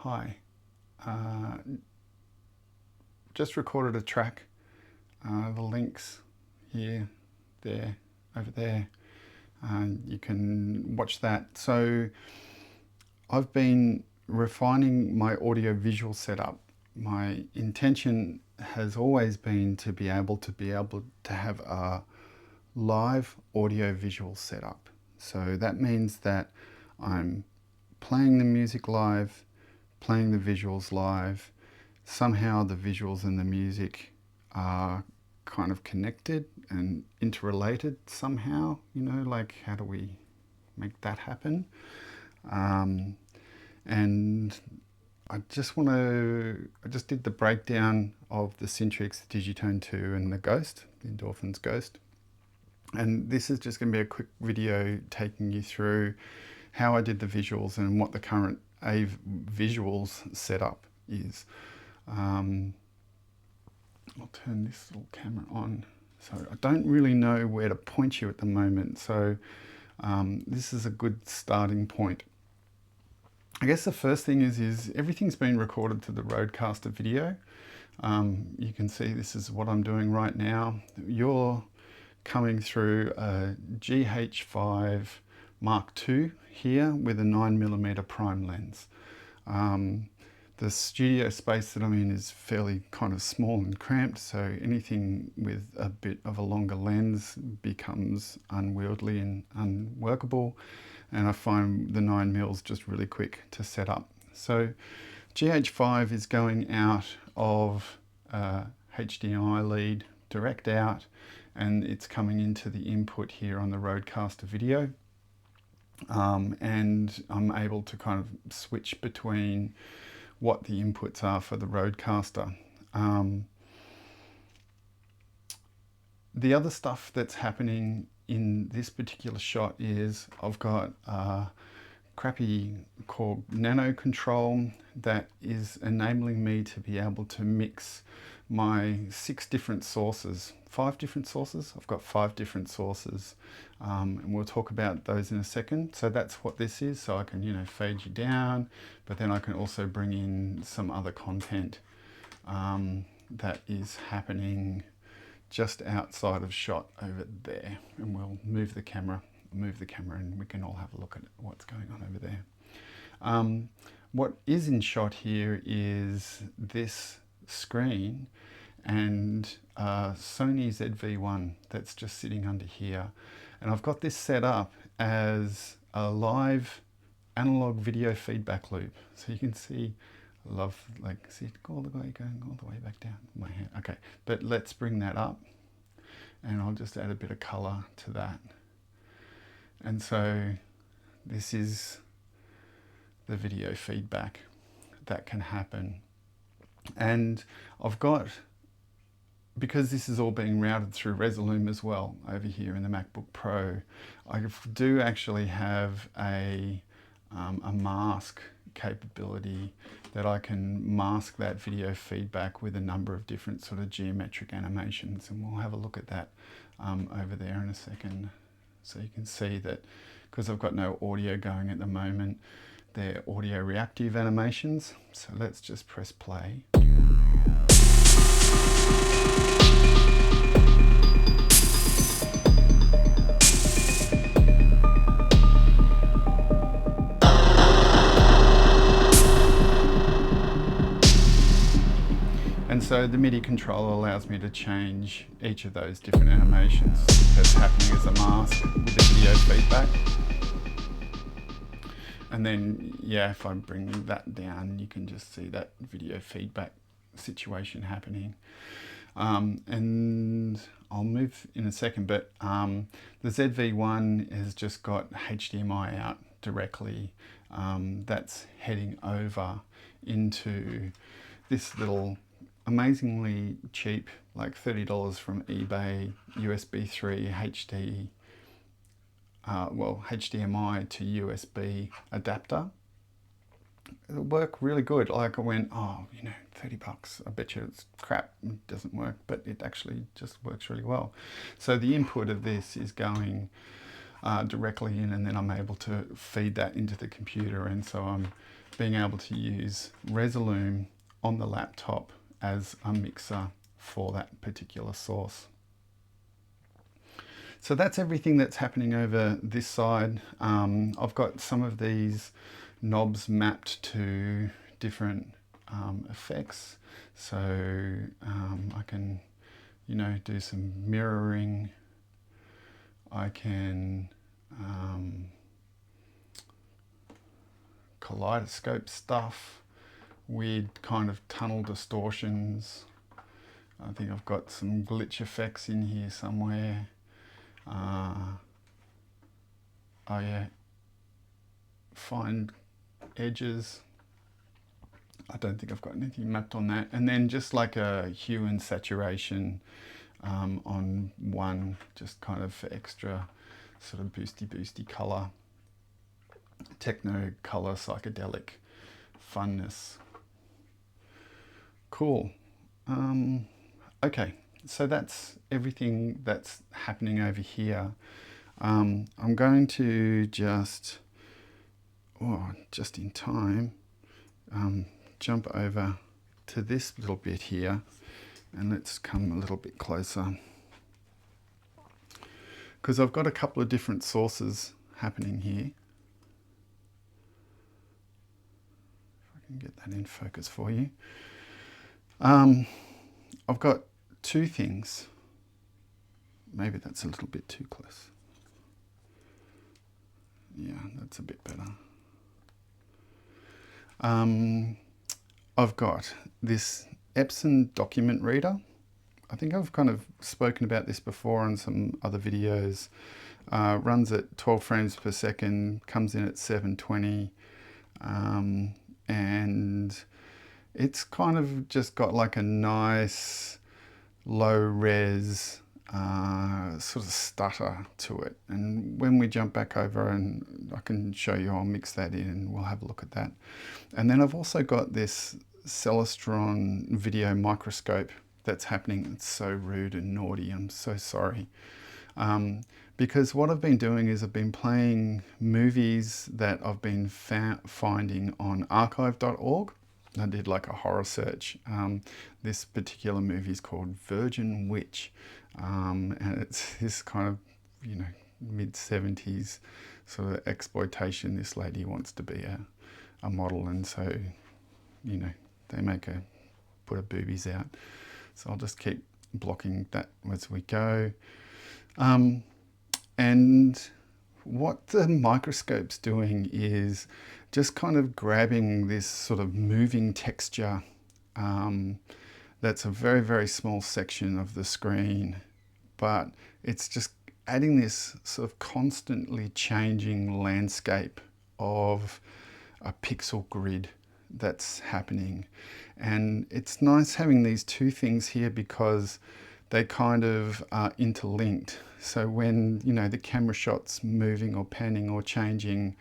Hi. Just recorded a track. The links here, there, over there. You can watch that. So I've been refining my audio visual setup. My intention has always been to be able to have a live audio visual setup. So that means that I'm playing the music live, playing the visuals live. Somehow the visuals and the music are kind of connected and interrelated somehow, like how do we make that happen? And I just did the breakdown of the Syntrix, the Digitone 2 and the Ghost, the Endorphins Ghost. And this is just going to be a quick video taking you through how I did the visuals and what the current AVE visuals setup is. I'll turn this little camera on. So I don't really know where to point you at the moment. So this is a good starting point. I guess the first thing is everything's been recorded to the RodeCaster video. You can see this is what I'm doing right now. You're coming through a GH5 Mark II here with a 9mm prime lens. The studio space that I'm in is fairly kind of small and cramped, so anything with a bit of a longer lens becomes unwieldy and unworkable, and I find the 9mm just really quick to set up. So GH5 is going out of HDMI lead direct out, and it's coming into the input here on the RodeCaster video. And I'm able to kind of switch between what the inputs are for the RodeCaster. The other stuff that's happening in this particular shot is I've got a crappy called Nano Control that is enabling me to be able to mix my 5 different sources. I've got 5 different sources, and we'll talk about those in a second. So that's what this is. So I can, fade you down, but then I can also bring in some other content that is happening just outside of shot over there. And we'll move the camera and we can all have a look at what's going on over there. What is in shot here is this screen and Sony ZV1 that's just sitting under here. And I've got this set up as a live analog video feedback loop. So you can see, see it all the way going all the way back down my hand. Okay, but let's bring that up and I'll just add a bit of color to that. And so this is the video feedback that can happen. And I've got, because this is all being routed through Resolume as well over here in the MacBook Pro, I do actually have a mask capability that I can mask that video feedback with a number of different sort of geometric animations, and we'll have a look at that over there in a second. So you can see that because I've got no audio going at the moment, they're audio reactive animations. So let's just press play. And so the MIDI controller allows me to change each of those different animations that's happening as a mask with the video feedback. And then, yeah, if I bring that down, you can just see that video feedback situation happening. And I'll move in a second, but the ZV1 has just got HDMI out directly. That's heading over into this little amazingly cheap, like $30 from eBay, USB 3 HDMI to USB adapter. It'll work really good. Like I went, oh, $30, I bet you it's crap, it doesn't work, but it actually just works really well. So the input of this is going directly in, and then I'm able to feed that into the computer, and so I'm being able to use Resolume on the laptop as a mixer for that particular source. So that's everything that's happening over this side. I've got some of these knobs mapped to different effects. So I can, do some mirroring. I can kaleidoscope stuff, weird kind of tunnel distortions. I think I've got some glitch effects in here somewhere. Oh yeah, find edges. I don't think I've got anything mapped on that. And then just like a hue and saturation on one, just kind of for extra sort of boosty color, techno color, psychedelic funness. Cool. Okay, so that's everything that's happening over here. I'm going to just in time, jump over to this little bit here, and let's come a little bit closer, because I've got a couple of different sources happening here. If I can get that in focus for you. I've got two things. Maybe that's a little bit too close. Yeah, that's a bit better. I've got this Epson document reader. I think I've kind of spoken about this before on some other videos. Runs at 12 frames per second, comes in at 720, and it's kind of just got like a nice low res sort of stutter to it. And when we jump back over, and I can show you, I'll mix that in and we'll have a look at that. And then I've also got this Celestron video microscope that's happening. It's so rude and naughty, I'm so sorry. Because what I've been doing is I've been playing movies that I've been finding on archive.org. I did like a horror search. This particular movie is called Virgin Witch, and it's this kind of, mid-70s sort of exploitation. This lady wants to be a model, and so, they put her boobies out. So I'll just keep blocking that as we go. And what the microscope's doing is just kind of grabbing this sort of moving texture that's a very, very small section of the screen, but it's just adding this sort of constantly changing landscape of a pixel grid that's happening. And it's nice having these two things here because they kind of are interlinked. So when, the camera shot's moving or panning or changing,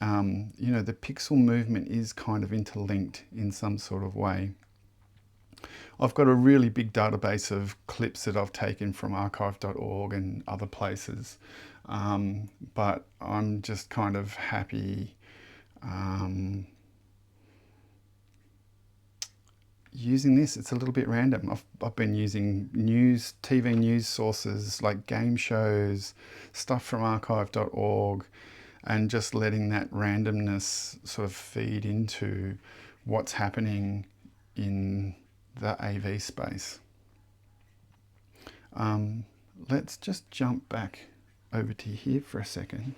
the pixel movement is kind of interlinked in some sort of way. I've got a really big database of clips that I've taken from archive.org and other places, but I'm just kind of happy using this. It's a little bit random. I've been using TV news sources like game shows, stuff from archive.org, and just letting that randomness sort of feed into what's happening in the AV space. Let's just jump back over to here for a second.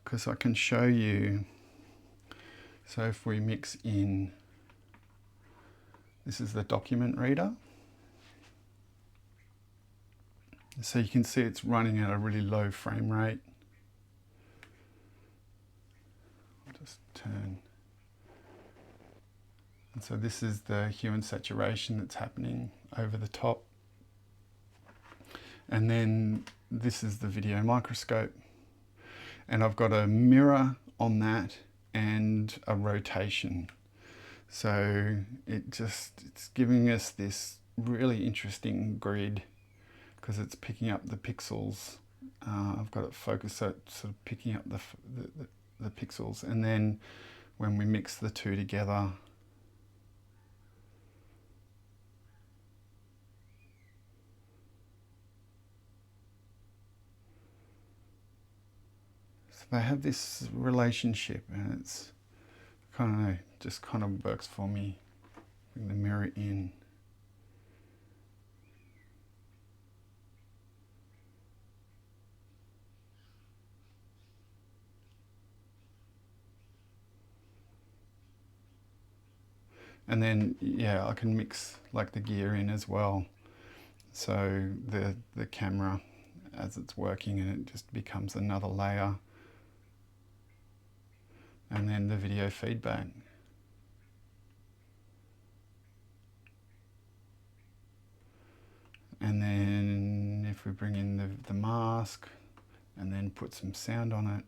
Because I can show you. So if we mix in, this is the document reader. So you can see it's running at a really low frame rate. I'll just turn. And so this is the hue and saturation that's happening over the top. And then this is the video microscope. And I've got a mirror on that and a rotation. So it's giving us this really interesting grid because it's picking up the pixels I've got it focused so it's sort of picking up the pixels, and then when we mix the two together, so they have this relationship, and it's kind of just kind of works for me. Bring the mirror in. And then, yeah, I can mix like the gear in as well. So the camera, as it's working, and it just becomes another layer. And then the video feedback. And then if we bring in the mask and then put some sound on it.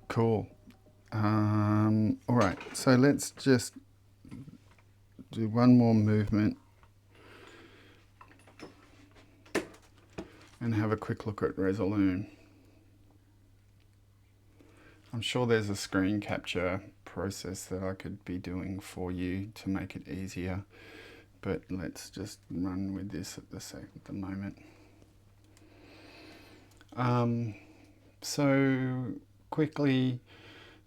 Cool. All right, so let's just do one more movement and have a quick look at Resolume. I'm sure there's a screen capture process that I could be doing for you to make it easier, but let's just run with this at the moment. So quickly,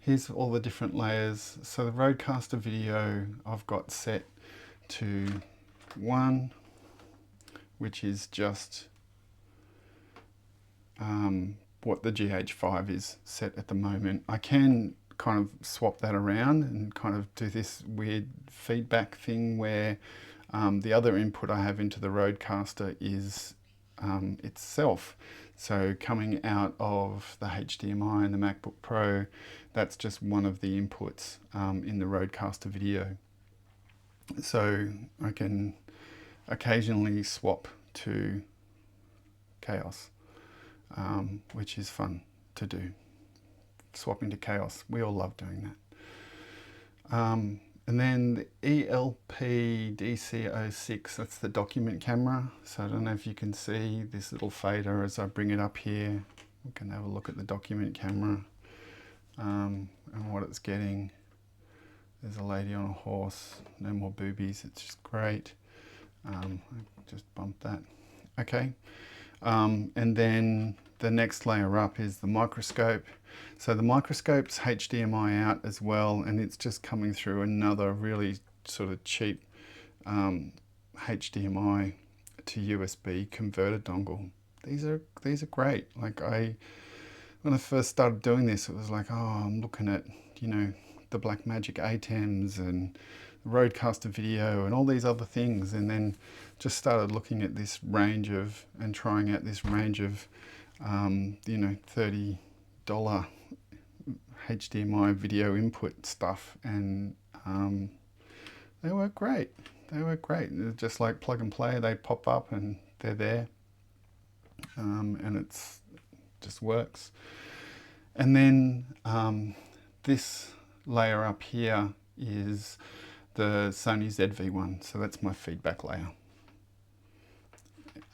here's all the different layers. So the RodeCaster video I've got set to 1, which is just what the GH5 is set at the moment. I can kind of swap that around and kind of do this weird feedback thing where the other input I have into the RodeCaster is itself. So coming out of the HDMI and the MacBook Pro, that's just one of the inputs in the RodeCaster video. So I can occasionally swap to Chaos, which is fun to do. Swapping to Chaos, we all love doing that. And then the ELP-DC06, that's the document camera. So I don't know if you can see this little fader as I bring it up here. We can have a look at the document camera and what it's getting. There's a lady on a horse, no more boobies, it's just great. I just bumped that. Okay, and then the next layer up is the microscope. So the microscope's HDMI out as well, and it's just coming through another really sort of cheap HDMI to USB converter dongle. These are great. Like when I first started doing this, it was like, oh, I'm looking at, you know, the Blackmagic ATEMs and RodeCaster video and all these other things, and then just started looking at this range of and trying out this range of you know, $30 HDMI video input stuff, and they work great. They work great. They're just like plug and play. They pop up and they're there, and it's just works. And then this layer up here is the Sony ZV1, so that's my feedback layer.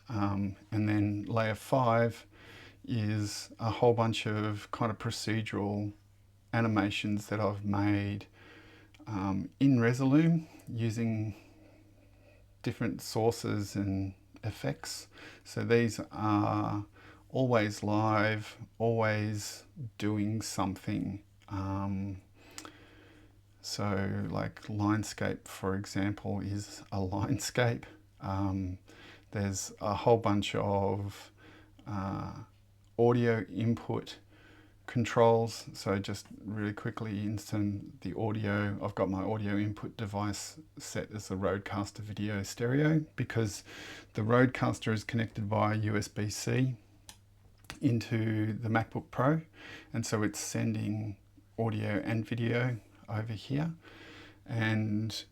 And then layer 5 is a whole bunch of kind of procedural animations that I've made in Resolume using different sources and effects. So these are always live, always doing something. So like Linescape, for example, is a Linescape. There's a whole bunch of audio input controls. So just really quickly into the audio, I've got my audio input device set as a RodeCaster video stereo, because the RodeCaster is connected via USB-C into the MacBook Pro, and so it's sending audio and video over here. And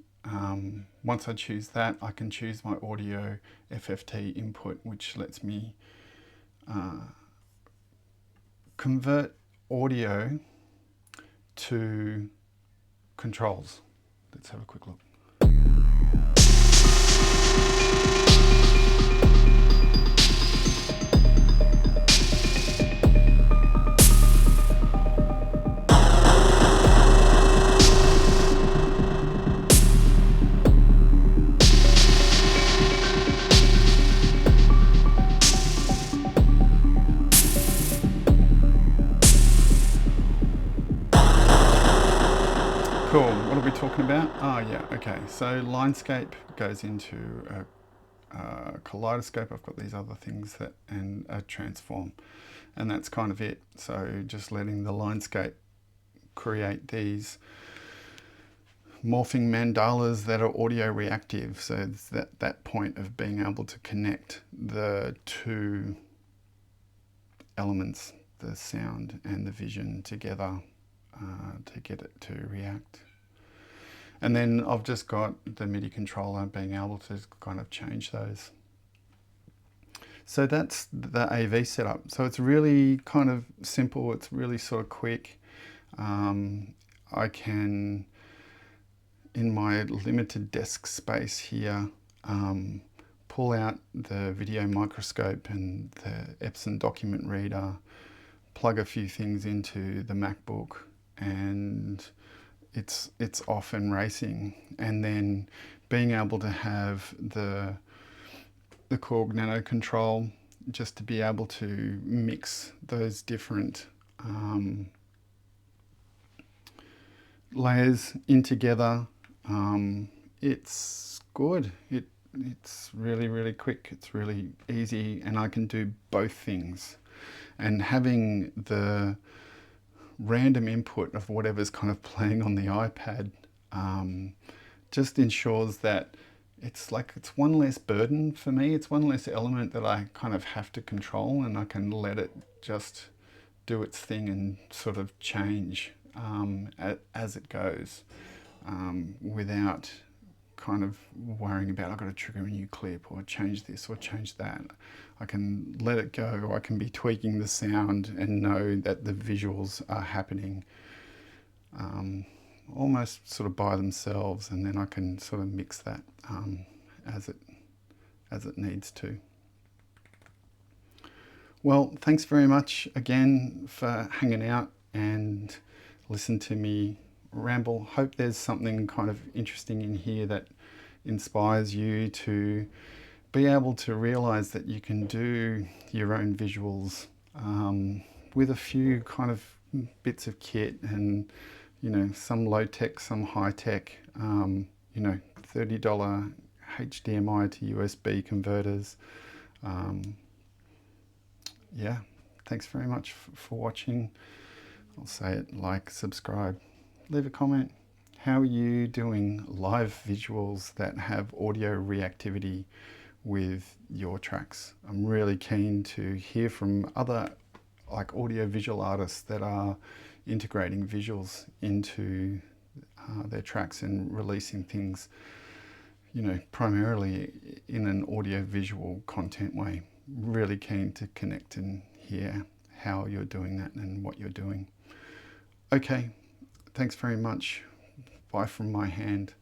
once I choose that, I can choose my audio FFT input, which lets me convert audio to controls. Let's have a quick look. Cool, what are we talking about? Oh yeah, okay, so Linescape goes into a kaleidoscope. I've got these other things that, and a transform, and that's kind of it. So just letting the Linescape create these morphing mandalas that are audio reactive. So it's that point of being able to connect the two elements, the sound and the vision, together to get it to react. And then I've just got the MIDI controller being able to kind of change those. So that's the AV setup. So it's really kind of simple. It's really sort of quick. I can, in my limited desk space here, pull out the video microscope and the Epson document reader, plug a few things into the MacBook, and it's off and racing. And then being able to have the Korg Nano control, just to be able to mix those different layers in together. It's good. It's really, really quick. It's really easy, and I can do both things. And having the random input of whatever's kind of playing on the iPad just ensures that it's one less burden for me. It's one less element that I kind of have to control, and I can let it just do its thing and sort of change as it goes, without kind of worrying about, I've got to trigger a new clip or change this or change that. I can let it go, or I can be tweaking the sound and know that the visuals are happening almost sort of by themselves, and then I can sort of mix that as it needs to. Well, thanks very much again for hanging out and listen to me ramble. Hope there's something kind of interesting in here that inspires you to be able to realize that you can do your own visuals with a few kind of bits of kit, and some low tech, some high tech, $30 HDMI to USB converters. Yeah, thanks very much for watching. I'll say it, like, subscribe, leave a comment. How are you doing live visuals that have audio reactivity with your tracks? I'm really keen to hear from other audio visual artists that are integrating visuals into their tracks and releasing things, primarily in an audio visual content way. Really keen to connect and hear how you're doing that and what you're doing. Okay, thanks very much. Bye from my hand.